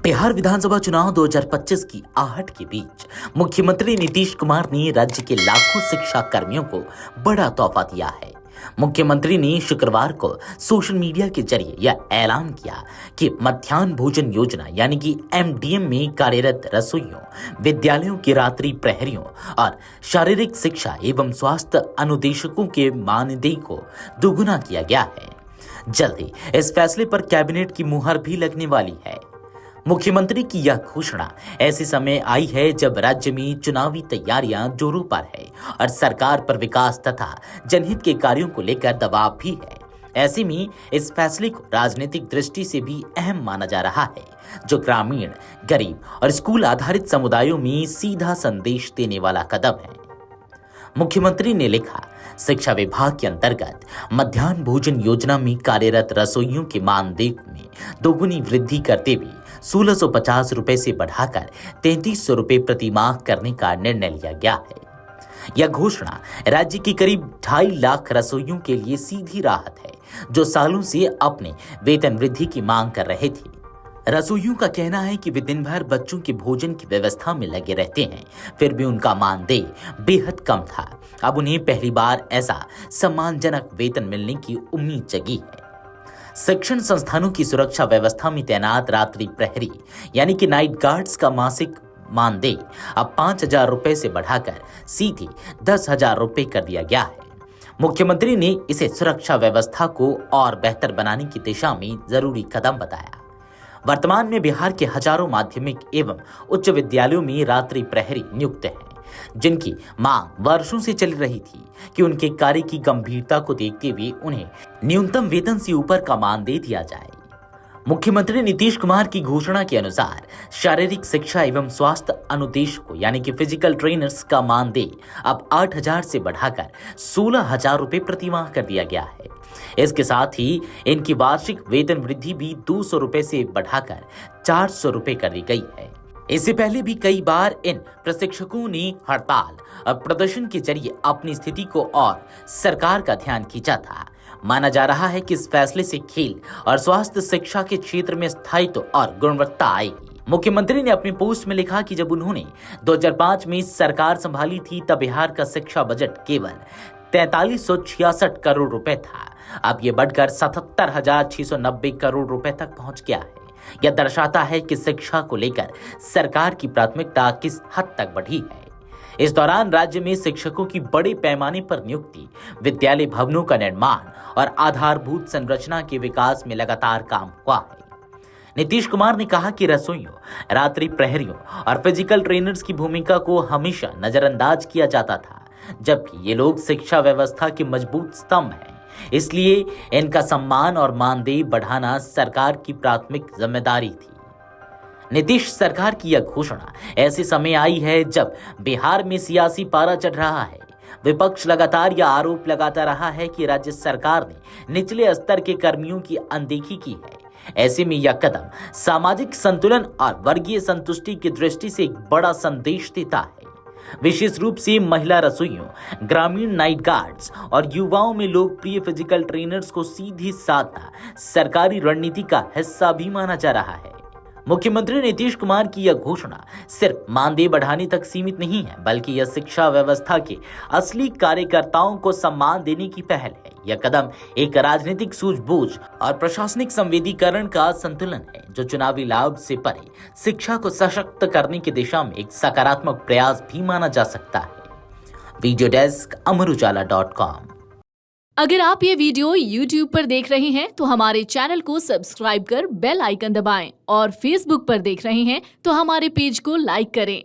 बिहार विधानसभा चुनाव 2025 की आहट के बीच मुख्यमंत्री नीतीश कुमार ने राज्य के लाखों शिक्षा कर्मियों को बड़ा तोहफा दिया है। मुख्यमंत्री ने शुक्रवार को सोशल मीडिया के जरिए यह ऐलान किया कि मध्याह्न भोजन योजना यानी कि एमडीएम में कार्यरत रसोइयों, विद्यालयों के रात्रि प्रहरियों और शारीरिक शिक्षा एवं स्वास्थ्य अनुदेशकों के मानदेय को दोगुना किया गया है। जल्द ही इस फैसले पर कैबिनेट की मुहर भी लगने वाली है। मुख्यमंत्री की यह घोषणा ऐसे समय आई है जब राज्य में चुनावी तैयारियां जोरों पर है और सरकार पर विकास तथा जनहित के कार्यों को लेकर दबाव भी है। ऐसे में इस फैसले को राजनीतिक दृष्टि से भी अहम माना जा रहा है, जो ग्रामीण, गरीब और स्कूल आधारित समुदायों में सीधा संदेश देने वाला कदम है। मुख्यमंत्री ने लिखा, शिक्षा विभाग के अंतर्गत मध्याह्न भोजन योजना में कार्यरत रसोइयों के मानदेय में दोगुनी वृद्धि करते हुए 1650 रुपए से बढ़ाकर 3300 रुपए प्रति माह करने का निर्णय लिया गया है। यह घोषणा राज्य की करीब 2.5 लाख रसोइयों के लिए सीधी राहत है, जो सालों से अपने वेतन वृद्धि की मांग कर रहे थे। रसोइयों का कहना है कि वे दिन भर बच्चों के भोजन की व्यवस्था में लगे रहते हैं, फिर भी उनका मानदेय बेहद कम था। अब उन्हें पहली बार ऐसा सम्मानजनक वेतन मिलने की उम्मीद जगी है। शिक्षण संस्थानों की सुरक्षा व्यवस्था में तैनात रात्रि प्रहरी यानी कि नाइट गार्ड्स का मासिक मानदेय अब 5,000 रुपए से बढ़ाकर सीधे 10,000 रुपए कर दिया गया है। मुख्यमंत्री ने इसे सुरक्षा व्यवस्था को और बेहतर बनाने की दिशा में जरूरी कदम बताया। वर्तमान में बिहार के हजारों माध्यमिक एवं उच्च विद्यालयों में रात्रि प्रहरी नियुक्त हैं, जिनकी मांग वर्षों से चल रही थी कि उनके कार्य की गंभीरता को देखते हुए उन्हें न्यूनतम वेतन से ऊपर का मानदेय दिया जाए। मुख्यमंत्री नीतीश कुमार की घोषणा के अनुसार शारीरिक शिक्षा एवं स्वास्थ्य अनुदेशकों यानी कि फिजिकल ट्रेनर्स का मानदेय अब 8,000 से बढ़ाकर 16,000 रुपए प्रति माह कर दिया गया है। इसके साथ ही इनकी वार्षिक वेतन वृद्धि भी 200 रुपए से बढ़ाकर 400 रुपए कर दी गई है। इससे पहले भी कई बार इन प्रशिक्षकों ने हड़ताल और प्रदर्शन के जरिए अपनी स्थिति को और सरकार का ध्यान खींचा था। माना जा रहा है कि इस फैसले से खेल और स्वास्थ्य शिक्षा के क्षेत्र में स्थायित्व और गुणवत्ता आएगी। मुख्यमंत्री ने अपनी पोस्ट में लिखा कि जब उन्होंने 2005 में सरकार संभाली थी तब बिहार का शिक्षा बजट केवल 4366 करोड़ रुपए था। अब ये बढ़कर 77,690 करोड़ रुपए तक पहुंच गया है। यह दर्शाता है कि शिक्षा को लेकर सरकार की प्राथमिकता किस हद तक बढ़ी है। इस दौरान राज्य में शिक्षकों की बड़े पैमाने पर नियुक्ति, विद्यालय भवनों का निर्माण और आधारभूत संरचना के विकास में लगातार काम हुआ है। नीतीश कुमार ने कहा कि रसोइयों, रात्रि प्रहरियों और फिजिकल ट्रेनर्स की भूमिका को हमेशा नजरअंदाज किया जाता था, जबकि ये लोग शिक्षा व्यवस्था के मजबूत स्तंभ हैं। इसलिए इनका सम्मान और मानदेय बढ़ाना सरकार की प्राथमिक जिम्मेदारी थी। नीतीश सरकार की यह घोषणा ऐसे समय आई है जब बिहार में सियासी पारा चढ़ रहा है। विपक्ष लगातार यह आरोप लगाता रहा है कि राज्य सरकार ने निचले स्तर के कर्मियों की अनदेखी की है। ऐसे में यह कदम सामाजिक संतुलन और वर्गीय संतुष्टि की दृष्टि से एक बड़ा संदेश देता है। विशेष रूप से महिला रसोइयों, ग्रामीण नाइट गार्ड्स और युवाओं में लोकप्रिय फिजिकल ट्रेनर्स को सीधी साधा सरकारी रणनीति का हिस्सा भी माना जा रहा है। मुख्यमंत्री नीतीश कुमार की यह घोषणा सिर्फ मानदेय बढ़ाने तक सीमित नहीं है, बल्कि यह शिक्षा व्यवस्था के असली कार्यकर्ताओं को सम्मान देने की पहल है। यह कदम एक राजनीतिक सूझबूझ और प्रशासनिक संवेदीकरण का संतुलन है, जो चुनावी लाभ से परे शिक्षा को सशक्त करने की दिशा में एक सकारात्मक प्रयास भी माना जा सकता है। वीडियो डेस्क अमरुजाला.com। अगर आप ये वीडियो YouTube पर देख रहे हैं तो हमारे चैनल को सब्सक्राइब कर बेल आइकन दबाएं और Facebook पर देख रहे हैं तो हमारे पेज को लाइक करें।